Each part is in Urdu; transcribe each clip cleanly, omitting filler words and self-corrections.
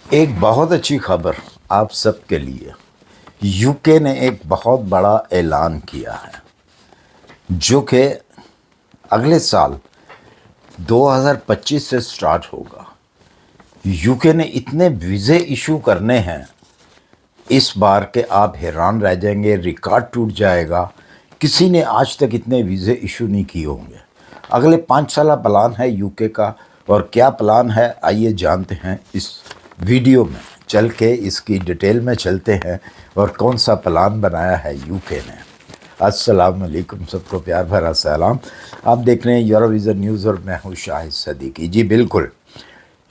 ایک بہت اچھی خبر آپ سب کے لیے۔ یو کے نے ایک بہت بڑا اعلان کیا ہے جو کہ اگلے سال 2025 سے سٹارٹ ہوگا۔ یو کے نے اتنے ویزے ایشو کرنے ہیں اس بار کہ آپ حیران رہ جائیں گے، ریکارڈ ٹوٹ جائے گا۔ کسی نے آج تک اتنے ویزے ایشو نہیں کیے ہوں گے۔ اگلے 5 سالہ پلان ہے یو کے کا، اور کیا پلان ہے آئیے جانتے ہیں اس ویڈیو میں چل کے، اس کی ڈیٹیل میں چلتے ہیں اور کون سا پلان بنایا ہے یو کے نے۔ السلام علیکم، سب کو پیار بھرا سلام۔ آپ دیکھ رہے ہیں یورو ویژن نیوز اور میں ہوں شاہد صدیقی۔ جی بالکل،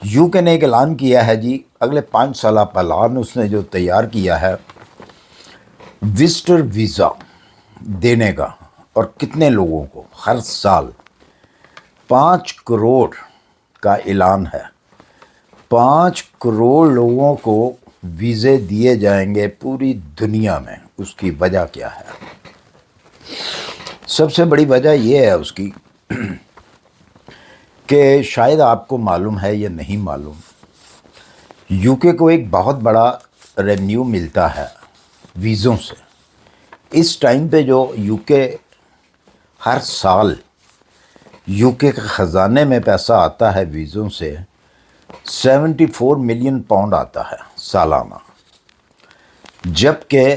یو کے نے ایک اعلان کیا ہے جی، اگلے 5 سالہ پلان اس نے جو تیار کیا ہے وزٹر ویزا دینے کا، اور کتنے لوگوں کو، ہر سال 5 کروڑ کا اعلان ہے۔ 5 کروڑ لوگوں کو ویزے دیے جائیں گے پوری دنیا میں۔ اس کی وجہ کیا ہے؟ سب سے بڑی وجہ یہ ہے اس کی کہ شاید آپ کو معلوم ہے یا نہیں معلوم، یو کے کو ایک بہت بڑا ریونیو ملتا ہے ویزوں سے۔ اس ٹائم پہ جو یو کے ہر سال یو کے خزانے میں پیسہ آتا ہے ویزوں سے، 74 ملین پاؤنڈ آتا ہے سالانہ، جبکہ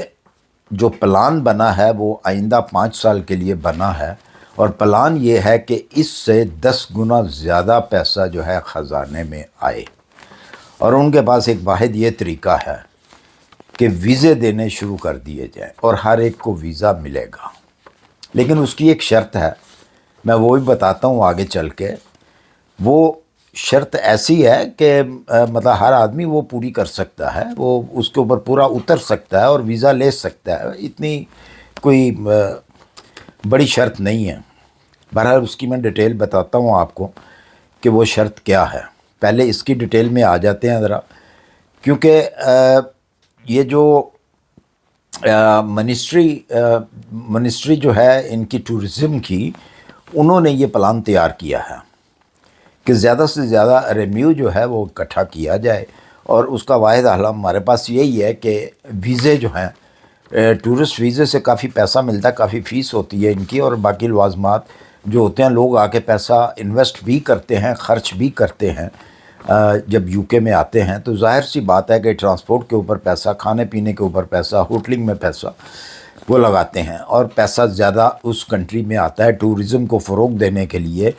جو پلان بنا ہے وہ آئندہ 5 سال کے لیے بنا ہے، اور پلان یہ ہے کہ اس سے 10 گنا زیادہ پیسہ جو ہے خزانے میں آئے۔ اور ان کے پاس ایک واحد یہ طریقہ ہے کہ ویزے دینے شروع کر دیے جائیں، اور ہر ایک کو ویزا ملے گا۔ لیکن اس کی ایک شرط ہے، میں وہ بھی بتاتا ہوں آگے چل کے۔ وہ شرط ایسی ہے کہ مطلب ہر آدمی وہ پوری کر سکتا ہے، وہ اس کے اوپر پورا اتر سکتا ہے اور ویزا لے سکتا ہے، اتنی کوئی بڑی شرط نہیں ہے۔ بہرحال اس کی میں ڈیٹیل بتاتا ہوں آپ کو کہ وہ شرط کیا ہے۔ پہلے اس کی ڈیٹیل میں آ جاتے ہیں ذرا، کیونکہ یہ جو منسٹری جو ہے ان کی ٹورزم کی، انہوں نے یہ پلان تیار کیا ہے کہ زیادہ سے زیادہ ریونیو جو ہے وہ اکٹھا کیا جائے، اور اس کا واحد حل ہمارے پاس یہی ہے کہ ویزے جو ہیں، ٹورسٹ ویزے سے کافی پیسہ ملتا ہے، کافی فیس ہوتی ہے ان کی، اور باقی لوازمات جو ہوتے ہیں، لوگ آ کے پیسہ انویسٹ بھی کرتے ہیں، خرچ بھی کرتے ہیں۔ جب یو کے میں آتے ہیں تو ظاہر سی بات ہے کہ ٹرانسپورٹ کے اوپر پیسہ، کھانے پینے کے اوپر پیسہ، ہوٹلنگ میں پیسہ وہ لگاتے ہیں، اور پیسہ زیادہ اس کنٹری میں آتا ہے۔ ٹورزم کو فروغ دینے کے لیے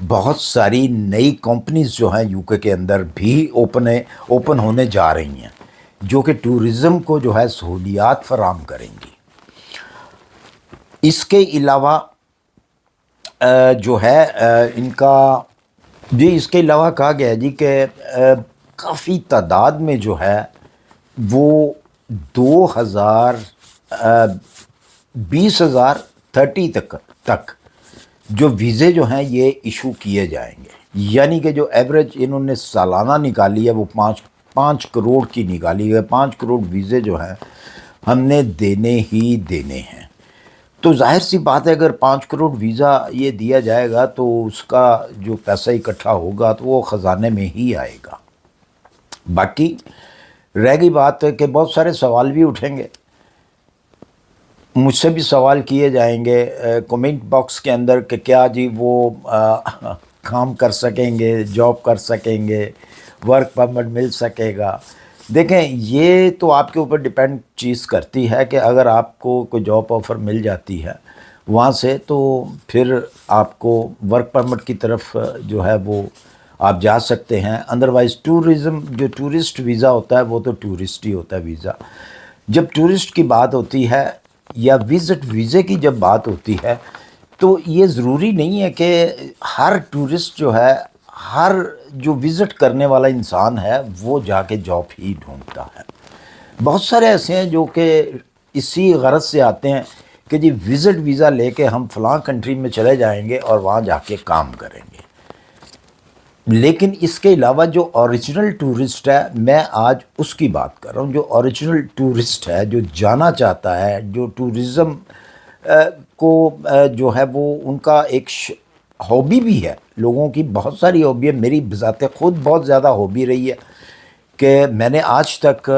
بہت ساری نئی کمپنیز جو ہیں یو کے اندر بھی اوپن ہونے جا رہی ہیں، جو کہ ٹورزم کو جو ہے سہولیات فراہم کریں گی۔ اس کے علاوہ جو ہے ان کا اس کے علاوہ کہا گیا جی کہ کافی تعداد میں جو ہے وہ 2030 تک جو ویزے جو ہیں یہ ایشو کیے جائیں گے، یعنی کہ جو ایوریج انہوں نے سالانہ نکالی ہے وہ 5 کروڑ کی نکالی ہے۔ 5 کروڑ ویزے جو ہیں ہم نے دینے ہی دینے ہیں۔ تو ظاہر سی بات ہے، اگر 5 کروڑ ویزا یہ دیا جائے گا تو اس کا جو پیسہ اکٹھا ہوگا تو وہ خزانے میں ہی آئے گا۔ باقی رہ گئی بات کہ بہت سارے سوال بھی اٹھیں گے، مجھ سے بھی سوال کیے جائیں گے کومنٹ باکس کے اندر کہ کیا جی وہ کام کر سکیں گے، جاب کر سکیں گے، ورک پرمٹ مل سکے گا۔ دیکھیں، یہ تو آپ کے اوپر ڈیپینڈ چیز کرتی ہے کہ اگر آپ کو کوئی جاب آفر مل جاتی ہے وہاں سے، تو پھر آپ کو ورک پرمٹ کی طرف جو ہے وہ آپ جا سکتے ہیں۔ ادروائز ٹورسٹ ویزا ہوتا ہے وہ تو ٹورسٹ ہی ہوتا ہے ویزا۔ جب ٹورسٹ کی بات ہوتی ہے یا وزٹ ویزے کی جب بات ہوتی ہے، تو یہ ضروری نہیں ہے کہ ہر ٹورسٹ جو ہے، ہر جو وزٹ کرنے والا انسان ہے وہ جا کے جاب ہی ڈھونڈتا ہے۔ بہت سارے ایسے ہیں جو کہ اسی غرض سے آتے ہیں کہ جی وزٹ ویزا لے کے ہم فلاں کنٹری میں چلے جائیں گے اور وہاں جا کے کام کریں گے۔ لیکن اس کے علاوہ جو اوریجنل ٹورسٹ ہے، میں آج اس کی بات کر رہا ہوں۔ جو اوریجنل ٹورسٹ ہے، جو جانا چاہتا ہے، جو ٹورزم کو جو ہے وہ ان کا ایک ہابی بھی ہے، لوگوں کی بہت ساری ہابی ہے، میری بذات خود بہت زیادہ ہابی رہی ہے کہ میں نے آج تک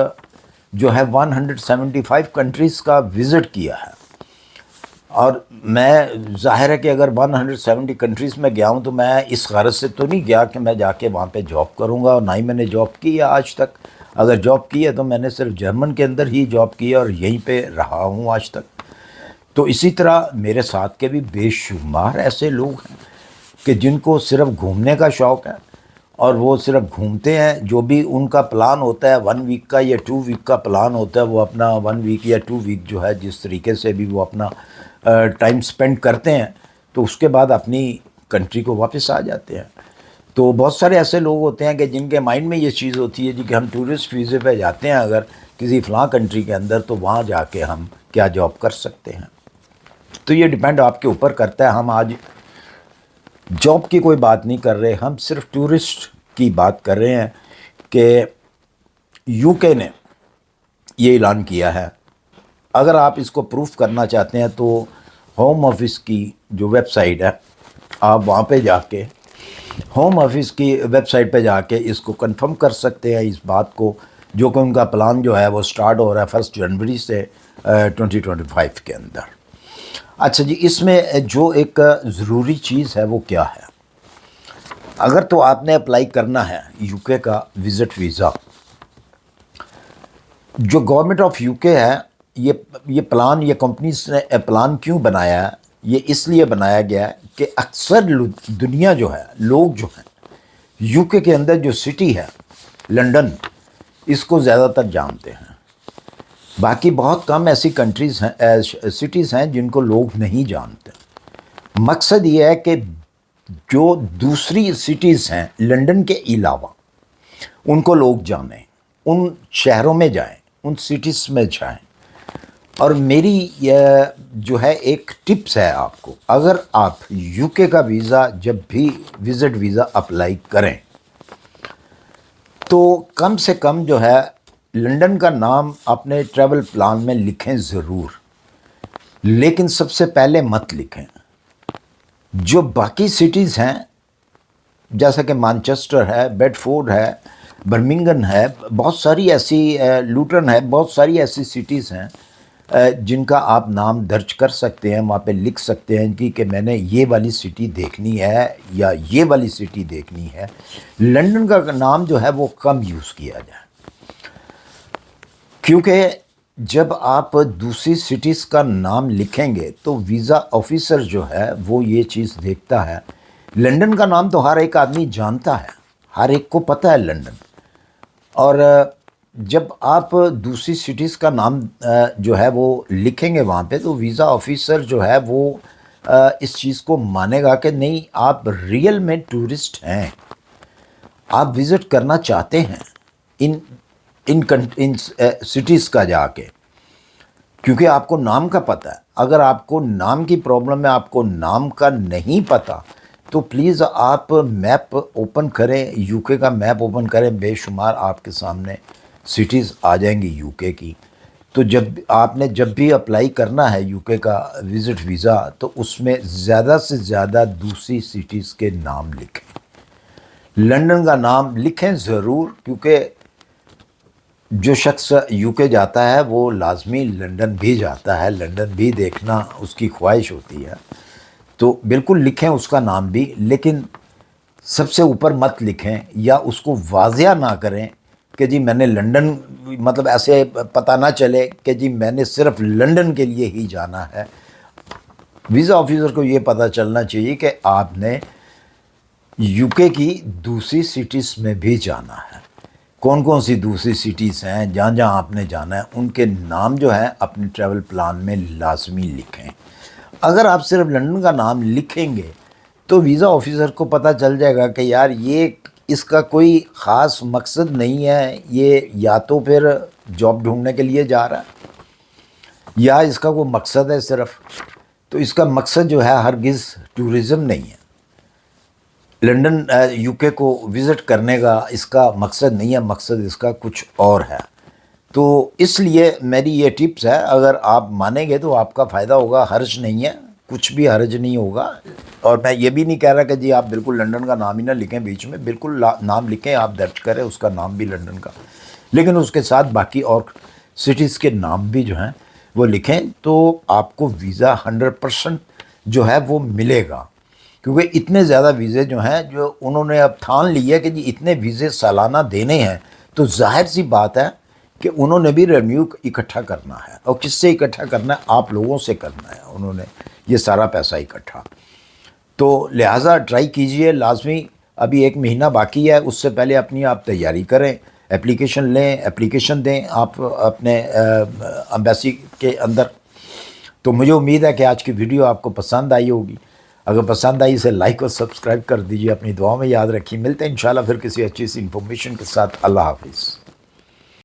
جو ہے 175 کنٹریز کا وزٹ کیا ہے، اور میں ظاہر ہے کہ اگر 170 کنٹریز میں گیا ہوں تو میں اس غرض سے تو نہیں گیا کہ میں جا کے وہاں پہ جاب کروں گا، اور نہ ہی میں نے جاب کی ہے آج تک۔ اگر جاب کی ہے تو میں نے صرف جرمن کے اندر ہی جاب کی ہے اور یہیں پہ رہا ہوں آج تک۔ تو اسی طرح میرے ساتھ کے بھی بے شمار ایسے لوگ ہیں کہ جن کو صرف گھومنے کا شوق ہے، اور وہ صرف گھومتے ہیں، جو بھی ان کا پلان ہوتا ہے 1 ویک کا یا 2 ویک کا پلان ہوتا ہے، وہ اپنا 1 ویک یا 2 ویک جو ہے جس طریقے سے بھی وہ اپنا ٹائم سپینڈ کرتے ہیں، تو اس کے بعد اپنی کنٹری کو واپس آ جاتے ہیں۔ تو بہت سارے ایسے لوگ ہوتے ہیں کہ جن کے مائنڈ میں یہ چیز ہوتی ہے جی کہ ہم ٹورسٹ ویزے پہ جاتے ہیں اگر کسی فلاں کنٹری کے اندر، تو وہاں جا کے ہم کیا جاب کر سکتے ہیں۔ تو یہ ڈیپینڈ آپ کے اوپر کرتا ہے۔ ہم آج جاب کی کوئی بات نہیں کر رہے، ہم صرف ٹورسٹ کی بات کر رہے ہیں کہ یو کے نے یہ اعلان کیا ہے۔ اگر آپ اس کو پروف کرنا چاہتے ہیں تو ہوم آفس کی جو ویب سائٹ ہے، آپ وہاں پہ جا کے ہوم آفس کی ویب سائٹ پہ جا کے اس کو کنفرم کر سکتے ہیں، اس بات کو، جو کہ ان کا پلان جو ہے وہ سٹارٹ ہو رہا ہے 1 جنوری سے 2025 کے اندر۔ اچھا جی، اس میں جو ایک ضروری چیز ہے وہ کیا ہے؟ اگر تو آپ نے اپلائی کرنا ہے یو کے کا وزٹ ویزا، جو گورنمنٹ آف یو کے ہے، یہ پلان، یہ کمپنیز نے پلان کیوں بنایا ہے؟ یہ اس لیے بنایا گیا ہے کہ اکثر دنیا جو ہے، لوگ جو ہیں یو کے اندر جو سٹی ہے لنڈن، اس کو زیادہ تر جانتے ہیں۔ باقی بہت کم ایسی کنٹریز ہیں، سٹیز ہیں جن کو لوگ نہیں جانتے۔ مقصد یہ ہے کہ جو دوسری سٹیز ہیں لنڈن کے علاوہ، ان کو لوگ جانیں، ان شہروں میں جائیں، ان سٹیز میں جائیں۔ اور میری یہ جو ہے ایک ٹپس ہے آپ کو، اگر آپ یو کے کا ویزا جب بھی وزٹ ویزا اپلائی کریں تو کم سے کم جو ہے لنڈن کا نام اپنے ٹریول پلان میں لکھیں ضرور، لیکن سب سے پہلے مت لکھیں۔ جو باقی سٹیز ہیں جیسا کہ مانچسٹر ہے، بیڈ فورڈ ہے، برمنگھم ہے، بہت ساری ایسی لوٹن ہے، بہت ساری ایسی سٹیز ہیں جن کا آپ نام درج کر سکتے ہیں، وہاں پہ لکھ سکتے ہیں کہ میں نے یہ والی سٹی دیکھنی ہے یا یہ والی سٹی دیکھنی ہے۔ لنڈن کا نام جو ہے وہ کم یوز کیا جائے، کیونکہ جب آپ دوسری سٹیز کا نام لکھیں گے تو ویزا آفیسر جو ہے وہ یہ چیز دیکھتا ہے۔ لنڈن کا نام تو ہر ایک آدمی جانتا ہے، ہر ایک کو پتہ ہے لنڈن، اور جب آپ دوسری سٹیز کا نام جو ہے وہ لکھیں گے وہاں پہ، تو ویزا آفیسر جو ہے وہ اس چیز کو مانے گا کہ نہیں، آپ ریئل میں ٹورسٹ ہیں، آپ وزٹ کرنا چاہتے ہیں ان سٹیز کا جا کے، کیونکہ آپ کو نام کا پتہ ہے۔ اگر آپ کو نام کی پرابلم ہے، آپ کو نام کا نہیں پتہ، تو پلیز آپ میپ اوپن کریں، یو کے کا میپ اوپن کریں، بے شمار آپ کے سامنے سٹیز آ جائیں گی یو کے کی۔ تو جب بھی اپلائی کرنا ہے یو کے کا وزٹ ویزا، تو اس میں زیادہ سے زیادہ دوسری سٹیز کے نام لکھیں، لنڈن کا نام لکھیں ضرور، کیونکہ جو شخص یو کے جاتا ہے وہ لازمی لنڈن بھی جاتا ہے، لنڈن بھی دیکھنا اس کی خواہش ہوتی ہے، تو بالکل لکھیں اس کا نام بھی، لیکن سب سے اوپر مت لکھیں یا اس کو واضح نہ کریں کہ جی میں نے لنڈن، مطلب ایسے پتہ نہ چلے کہ جی میں نے صرف لنڈن کے لیے ہی جانا ہے۔ ویزا آفیسر کو یہ پتہ چلنا چاہیے کہ آپ نے یو کے کی دوسری سٹیز میں بھی جانا ہے۔ کون کون سی دوسری سٹیز ہیں جہاں جہاں آپ نے جانا ہے، ان کے نام جو ہے اپنے ٹریول پلان میں لازمی لکھیں۔ اگر آپ صرف لنڈن کا نام لکھیں گے تو ویزا آفیسر کو پتہ چل جائے گا کہ یار یہ اس کا کوئی خاص مقصد نہیں ہے، یہ یا تو پھر جاب ڈھونڈنے کے لیے جا رہا ہے یا اس کا کوئی مقصد ہے صرف، تو اس کا مقصد جو ہے ہرگز ٹورزم نہیں ہے۔ لنڈن یو کے کو وزٹ کرنے کا اس کا مقصد نہیں ہے، مقصد اس کا کچھ اور ہے۔ تو اس لیے میری یہ ٹپس ہے، اگر آپ مانیں گے تو آپ کا فائدہ ہوگا، حرج نہیں ہے، کچھ بھی حرج نہیں ہوگا۔ اور میں یہ بھی نہیں کہہ رہا کہ جی آپ بالکل لنڈن کا نام ہی نہ لکھیں بیچ میں، بالکل نام لکھیں، آپ درج کریں اس کا نام بھی لنڈن کا، لیکن اس کے ساتھ باقی اور سٹیز کے نام بھی جو ہیں وہ لکھیں، تو آپ کو ویزا 100% جو ہے وہ ملے گا، کیونکہ اتنے زیادہ ویزے جو ہیں جو انہوں نے اب ٹھان لی ہے کہ جی اتنے ویزے سالانہ دینے ہیں، تو ظاہر سی بات ہے کہ انہوں نے بھی ریونیو اکٹھا کرنا ہے، اور کس سے اکٹھا کرنا ہے؟ آپ لوگوں سے کرنا ہے انہوں نے یہ سارا پیسہ اکٹھا، تو لہٰذا ٹرائی کیجئے لازمی، ابھی 1 مہینہ باقی ہے، اس سے پہلے اپنی آپ تیاری کریں، اپلیکیشن لیں، اپلیکیشن دیں آپ اپنے ایمبیسی کے اندر۔ تو مجھے امید ہے کہ آج کی ویڈیو آپ کو پسند آئی ہوگی، اگر پسند آئی اسے لائک اور سبسکرائب کر دیجئے، اپنی دعاؤں میں یاد رکھیے، ملتے ہیں انشاءاللہ پھر کسی اچھی سی انفارمیشن کے ساتھ۔ اللہ حافظ۔